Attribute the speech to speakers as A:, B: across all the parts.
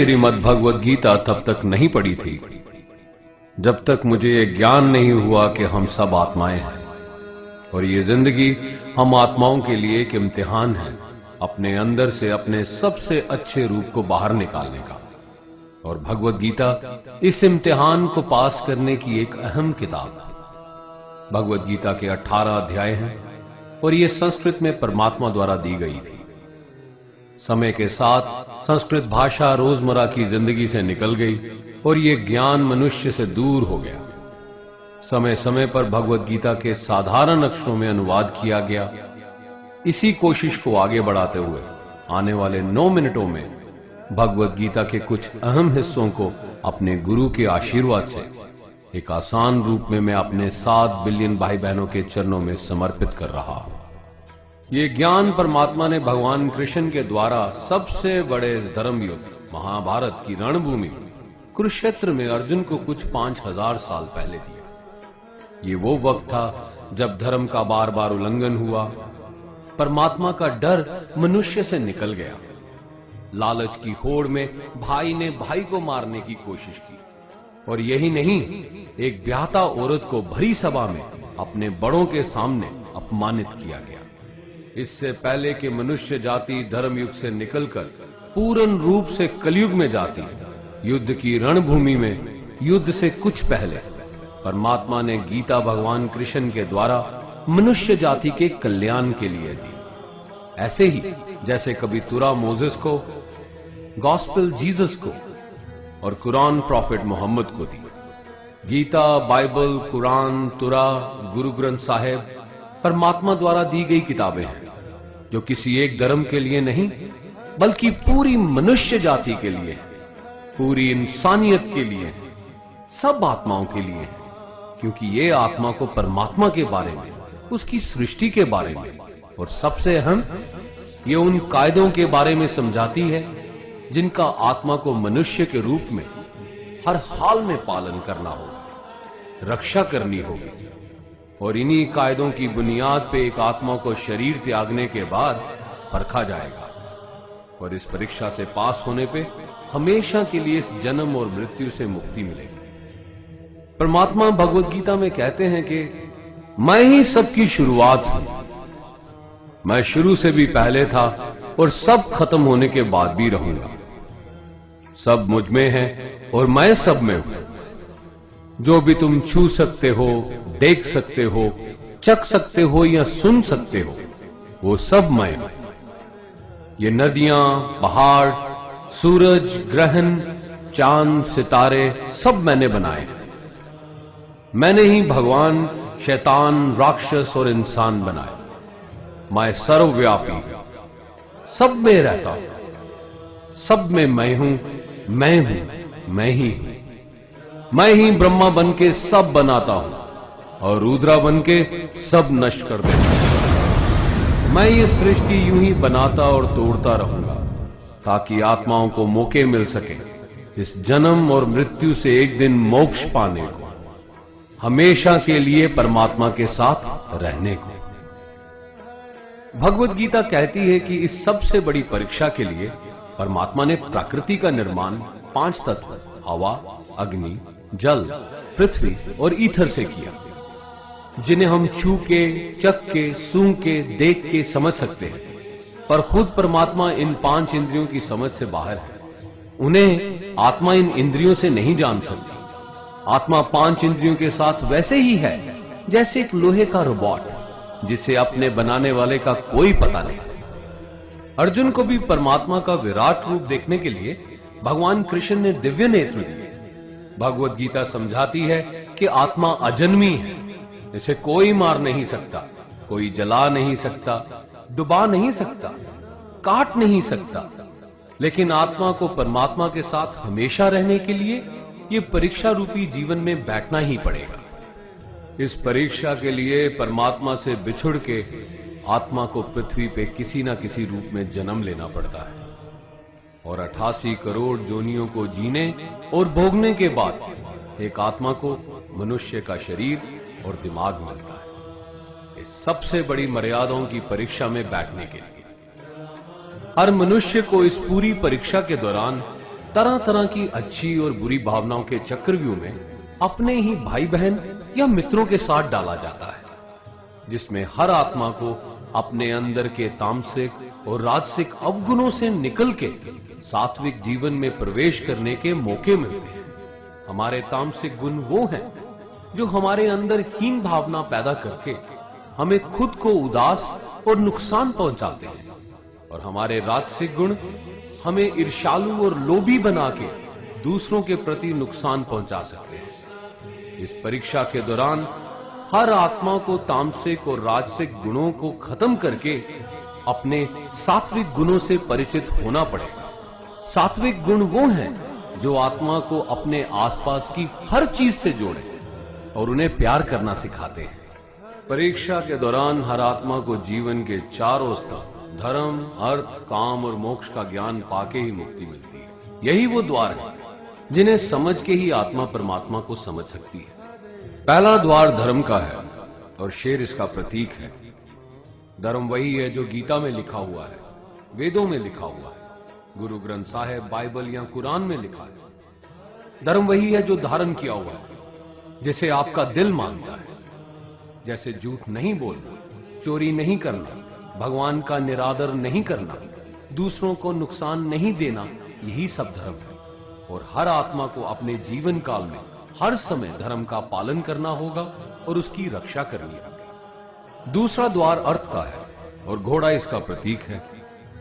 A: श्रीमद् भगवद गीता तब तक नहीं पढ़ी थी जब तक मुझे ये ज्ञान नहीं हुआ कि हम सब आत्माएं हैं और ये जिंदगी हम आत्माओं के लिए एक इम्तिहान है अपने अंदर से अपने सबसे अच्छे रूप को बाहर निकालने का। और भगवद गीता इस इम्तिहान को पास करने की एक अहम किताब है। भगवद गीता के 18 अध्याय हैं और ये संस्कृत में परमात्मा द्वारा दी गई थी। समय के साथ संस्कृत भाषा रोजमर्रा की जिंदगी से निकल गई और ये ज्ञान मनुष्य से दूर हो गया। समय समय पर भगवद गीता के साधारण अक्षरों में अनुवाद किया गया। इसी कोशिश को आगे बढ़ाते हुए आने वाले 9 मिनटों में भगवद गीता के कुछ अहम हिस्सों को अपने गुरु के आशीर्वाद से एक आसान रूप में मैं अपने 7 बिलियन भाई बहनों के चरणों में समर्पित कर रहा हूं। ये ज्ञान परमात्मा ने भगवान कृष्ण के द्वारा सबसे बड़े धर्म युद्ध महाभारत की रणभूमि कुरुक्षेत्र में अर्जुन को कुछ 5000 साल पहले दिया। ये वो वक्त था जब धर्म का बार बार उल्लंघन हुआ, परमात्मा का डर मनुष्य से निकल गया। लालच की होड़ में भाई ने भाई को मारने की कोशिश की और यही नहीं, एक ब्याहता औरत को भरी सभा में अपने बड़ों के सामने अपमानित किया गया। इससे पहले कि मनुष्य जाति धर्म युग से निकलकर पूर्ण रूप से कलयुग में जाती, युद्ध की रणभूमि में युद्ध से कुछ पहले परमात्मा ने गीता भगवान कृष्ण के द्वारा मनुष्य जाति के कल्याण के लिए दी। ऐसे ही जैसे कभी तुरा मोसेस को, गॉस्पेल जीसस को और कुरान प्रॉफिट मोहम्मद को दी। गीता, बाइबल, कुरान, तुरा, गुरु ग्रंथ साहिब परमात्मा द्वारा दी गई किताबें हैं जो किसी एक धर्म के लिए नहीं बल्कि पूरी मनुष्य जाति के लिए, पूरी इंसानियत के लिए, सब आत्माओं के लिए है। क्योंकि ये आत्मा को परमात्मा के बारे में, उसकी सृष्टि के बारे में और सबसे अहम ये उन कायदों के बारे में समझाती है जिनका आत्मा को मनुष्य के रूप में हर हाल में पालन करना होगा, रक्षा करनी होगी। और इन्हीं कायदों की बुनियाद पे एक आत्मा को शरीर त्यागने के बाद परखा जाएगा और इस परीक्षा से पास होने पे हमेशा के लिए इस जन्म और मृत्यु से मुक्ति मिलेगी। परमात्मा भगवद गीता में कहते हैं कि मैं ही सबकी शुरुआत हूं, मैं शुरू से भी पहले था और सब खत्म होने के बाद भी रहूंगा। सब मुझ में है और मैं सब में हूं। जो भी तुम छू सकते हो, देख सकते हो, चख सकते हो या सुन सकते हो, वो सब मैं हूं। ये नदियां, पहाड़, सूरज, ग्रहण, चांद, सितारे सब मैंने बनाए हैं। मैंने ही भगवान, शैतान, राक्षस और इंसान बनाए। मैं सर्वव्यापी, सब में रहता हूं, सब में मैं हूं, मैं हूं, मैं ही हूं। मैं ही ब्रह्मा बन के सब बनाता हूं और रुद्रा बन के सब नष्ट कर देता हूं। मैं ये सृष्टि यूं ही बनाता और तोड़ता रहूंगा ताकि आत्माओं को मौके मिल सके इस जन्म और मृत्यु से एक दिन मोक्ष पाने को, हमेशा के लिए परमात्मा के साथ रहने को। भगवद गीता कहती है कि इस सबसे बड़ी परीक्षा के लिए परमात्मा ने प्रकृति का निर्माण 5 तत्व हवा, अग्नि, जल, पृथ्वी और ईथर से किया, जिन्हें हम छू के, चख के, सूंघ के, देख के समझ सकते हैं। पर खुद परमात्मा इन 5 इंद्रियों की समझ से बाहर है। उन्हें आत्मा इन इंद्रियों से नहीं जान सकती। आत्मा 5 इंद्रियों के साथ वैसे ही है जैसे एक लोहे का रोबोट जिसे अपने बनाने वाले का कोई पता नहीं। अर्जुन को भी परमात्मा का विराट रूप देखने के लिए भगवान कृष्ण ने दिव्य नेत्र दिए। भगवद गीता समझाती है कि आत्मा अजन्मी है, इसे कोई मार नहीं सकता, कोई जला नहीं सकता, डुबा नहीं सकता, काट नहीं सकता। लेकिन आत्मा को परमात्मा के साथ हमेशा रहने के लिए ये परीक्षा रूपी जीवन में बैठना ही पड़ेगा। इस परीक्षा के लिए परमात्मा से बिछुड़ के आत्मा को पृथ्वी पे किसी ना किसी रूप में जन्म लेना पड़ता है और 88 करोड़ जोनियों को जीने और भोगने के बाद एक आत्मा को मनुष्य का शरीर और दिमाग मिलता है। इस सबसे बड़ी मर्यादाओं की परीक्षा में बैठने के लिए हर मनुष्य को इस पूरी परीक्षा के दौरान तरह तरह की अच्छी और बुरी भावनाओं के चक्रव्यूह में अपने ही भाई बहन या मित्रों के साथ डाला जाता है, जिसमें हर आत्मा को अपने अंदर के तामसिक और राजसिक अवगुणों से निकल के सात्विक जीवन में प्रवेश करने के मौके मिलते हैं। हमारे तामसिक गुण वो हैं जो हमारे अंदर हीन भावना पैदा करके हमें खुद को उदास और नुकसान पहुंचाते हैं, और हमारे राजसिक गुण हमें ईर्ष्यालु और लोभी बना के दूसरों के प्रति नुकसान पहुंचा सकते हैं। इस परीक्षा के दौरान हर आत्मा को तामसिक और राजसिक गुणों को खत्म करके अपने सात्विक गुणों से परिचित होना पड़ेगा। सात्विक गुण वो हैं जो आत्मा को अपने आसपास की हर चीज से जोड़े और उन्हें प्यार करना सिखाते हैं। परीक्षा के दौरान हर आत्मा को जीवन के चारों स्तर धर्म, अर्थ, काम और मोक्ष का ज्ञान पाके ही मुक्ति मिलती है। यही वो द्वार है जिन्हें समझ के ही आत्मा परमात्मा को समझ सकती है। पहला द्वार धर्म का है और शेर इसका प्रतीक है। धर्म वही है जो गीता में लिखा हुआ है, वेदों में लिखा हुआ है, गुरु ग्रंथ साहिब, बाइबल या कुरान में लिखा है। धर्म वही है जो धारण किया हुआ है, जिसे आपका दिल मानता है, जैसे झूठ नहीं बोलना, चोरी नहीं करना, भगवान का निरादर नहीं करना, दूसरों को नुकसान नहीं देना, यही सब धर्म है। और हर आत्मा को अपने जीवन काल में हर समय धर्म का पालन करना होगा और उसकी रक्षा करनी होगी। दूसरा द्वार अर्थ का है और घोड़ा इसका प्रतीक है।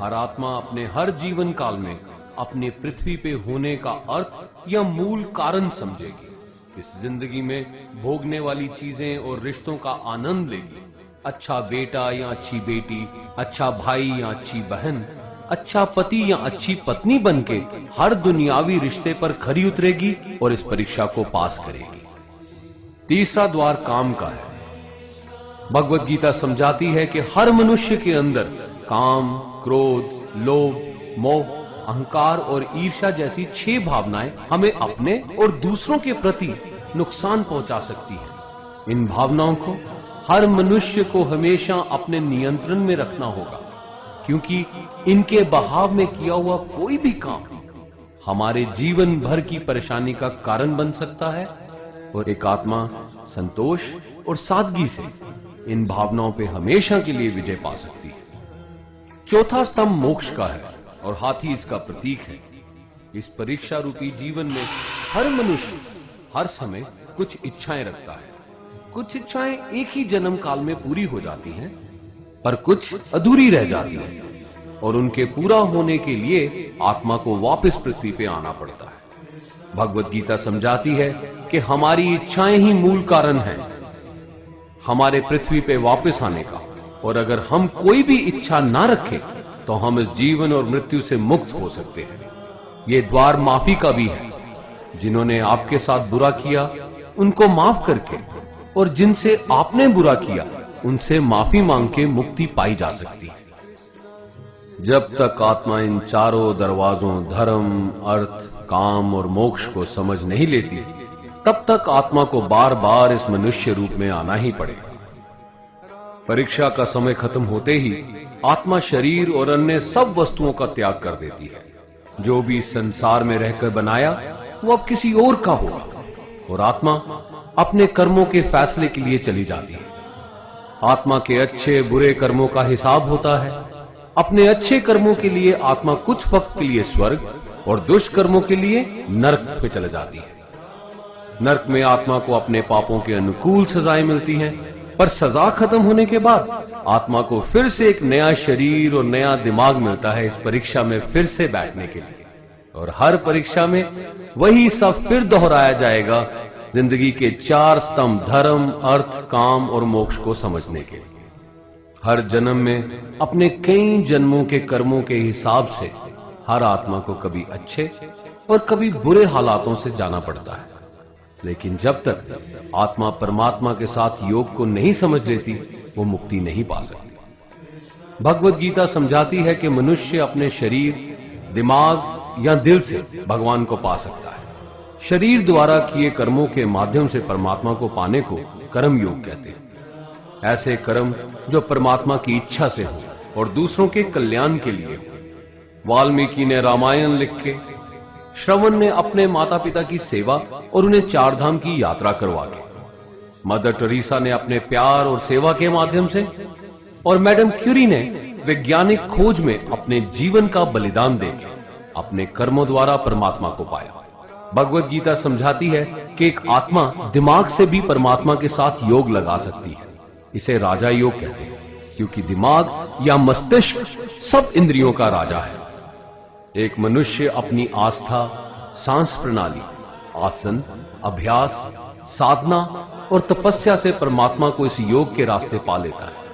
A: हर आत्मा अपने हर जीवन काल में अपने पृथ्वी पे होने का अर्थ या मूल कारण समझेगी। इस जिंदगी में भोगने वाली चीजें और रिश्तों का आनंद लेगी। अच्छा बेटा या अच्छी बेटी, अच्छा भाई या अच्छी बहन, अच्छा पति या अच्छी पत्नी बनके हर दुनियावी रिश्ते पर खरी उतरेगी और इस परीक्षा को पास करेगी। तीसरा द्वार काम का है। भगवत गीता समझाती है कि हर मनुष्य के अंदर काम, क्रोध, लोभ, मोह, अहंकार और ईर्ष्या जैसी 6 भावनाएं हमें अपने और दूसरों के प्रति नुकसान पहुंचा सकती हैं। इन भावनाओं को हर मनुष्य को हमेशा अपने नियंत्रण में रखना होगा, क्योंकि इनके बहाव में किया हुआ कोई भी काम हमारे जीवन भर की परेशानी का कारण बन सकता है। और एक आत्मा संतोष और सादगी से इन भावनाओं पे हमेशा के लिए विजय पा सकती है। चौथा स्तंभ मोक्ष का है और हाथी इसका प्रतीक है। इस परीक्षा रूपी जीवन में हर मनुष्य हर समय कुछ इच्छाएं रखता है। कुछ इच्छाएं एक ही जन्म काल में पूरी हो जाती हैं, पर कुछ अधूरी रह जाती हैं और उनके पूरा होने के लिए आत्मा को वापस पृथ्वी पे आना पड़ता है। भगवत गीता समझाती है कि हमारी इच्छाएं ही मूल कारण हैं हमारे पृथ्वी पे वापस आने का, और अगर हम कोई भी इच्छा ना रखें तो हम इस जीवन और मृत्यु से मुक्त हो सकते हैं। ये द्वार माफी का भी है। जिन्होंने आपके साथ बुरा किया उनको माफ करके और जिनसे आपने बुरा किया उनसे माफी मांग के मुक्ति पाई जा सकती है। जब तक आत्मा इन चारों दरवाजों धर्म, अर्थ, काम और मोक्ष को समझ नहीं लेती, तब तक आत्मा को बार बार इस मनुष्य रूप में आना ही पड़ेगा। परीक्षा का समय खत्म होते ही आत्मा शरीर और अन्य सब वस्तुओं का त्याग कर देती है। जो भी संसार में रहकर बनाया वो अब किसी और का होगा, और आत्मा अपने कर्मों के फैसले के लिए चली जाती है। आत्मा के अच्छे बुरे कर्मों का हिसाब होता है। अपने अच्छे कर्मों के लिए आत्मा कुछ वक्त के लिए स्वर्ग और दुष्कर्मों के लिए नरक पे चले जाती है। नरक में आत्मा को अपने पापों के अनुकूल सजाएं मिलती हैं, पर सजा खत्म होने के बाद आत्मा को फिर से एक नया शरीर और नया दिमाग मिलता है इस परीक्षा में फिर से बैठने के लिए। और हर परीक्षा में वही सब फिर दोहराया जाएगा, जिंदगी के 4 स्तंभ धर्म, अर्थ, काम और मोक्ष को समझने के लिए। हर जन्म में अपने कई जन्मों के कर्मों के हिसाब से हर आत्मा को कभी अच्छे और कभी बुरे हालातों से जाना पड़ता है। लेकिन जब तक आत्मा परमात्मा के साथ योग को नहीं समझ लेती, वो मुक्ति नहीं पा सकती। भगवत गीता समझाती है कि मनुष्य अपने शरीर, दिमाग या दिल से भगवान को पा सकता है। शरीर द्वारा किए कर्मों के माध्यम से परमात्मा को पाने को कर्म योग कहते हैं। ऐसे कर्म जो परमात्मा की इच्छा से हो और दूसरों के कल्याण के लिए हो। वाल्मीकि ने रामायण लिख के श्रवण ने अपने माता पिता की सेवा और उन्हें चारधाम की यात्रा करवा के, मदर टेरेसा ने अपने प्यार और सेवा के माध्यम से, और मैडम क्यूरी ने वैज्ञानिक खोज में अपने जीवन का बलिदान देकर अपने कर्मों द्वारा परमात्मा को पाया। भगवत गीता समझाती है कि एक आत्मा दिमाग से भी परमात्मा के साथ योग लगा सकती है। इसे राजा योग कहते हैं, क्योंकि दिमाग या मस्तिष्क सब इंद्रियों का राजा है। एक मनुष्य अपनी आस्था, सांस प्रणाली, आसन, अभ्यास, साधना और तपस्या से परमात्मा को इस योग के रास्ते पा लेता है।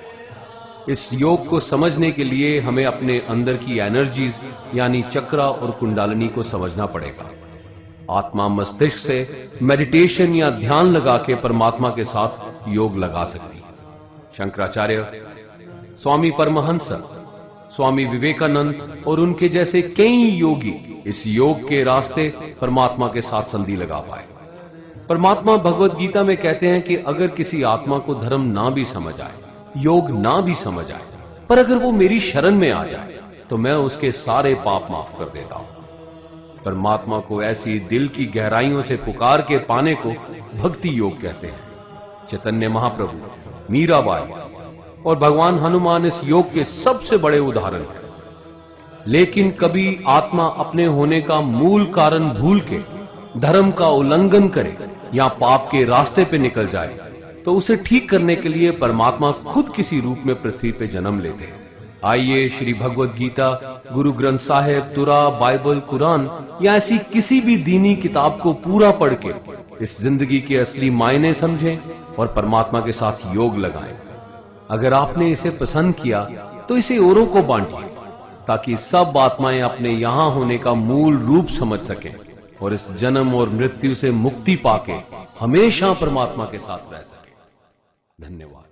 A: इस योग को समझने के लिए हमें अपने अंदर की एनर्जीज यानी चक्रा और कुंडलिनी को समझना पड़ेगा। आत्मा मस्तिष्क से मेडिटेशन या ध्यान लगा के परमात्मा के साथ योग लगा सकती है। शंकराचार्य, स्वामी परमहंस, स्वामी विवेकानंद और उनके जैसे कई योगी इस योग के रास्ते परमात्मा के साथ संधि लगा पाए। परमात्मा भगवत गीता में कहते हैं कि अगर किसी आत्मा को धर्म ना भी समझ आए, योग ना भी समझ आए, पर अगर वो मेरी शरण में आ जाए तो मैं उसके सारे पाप माफ कर देता हूं। परमात्मा को ऐसी दिल की गहराइयों से पुकार के पाने को भक्ति योग कहते हैं। चैतन्य महाप्रभु, मीराबाई और भगवान हनुमान इस योग के सबसे बड़े उदाहरण हैं। लेकिन कभी आत्मा अपने होने का मूल कारण भूल के धर्म का उल्लंघन करे या पाप के रास्ते पे निकल जाए तो उसे ठीक करने के लिए परमात्मा खुद किसी रूप में पृथ्वी पे जन्म लेते हैं। आइए श्री भगवत गीता, गुरु ग्रंथ साहिब, तुरा, बाइबल, कुरान या ऐसी किसी भी दीनी किताब को पूरा पढ़ के इस जिंदगी के असली मायने समझें और परमात्मा के साथ योग लगाएं। अगर आपने इसे पसंद किया तो इसे औरों को बांटिए ताकि सब आत्माएं अपने यहां होने का मूल रूप समझ सकें और इस जन्म और मृत्यु से मुक्ति पाके हमेशा परमात्मा के साथ रह सकें। धन्यवाद।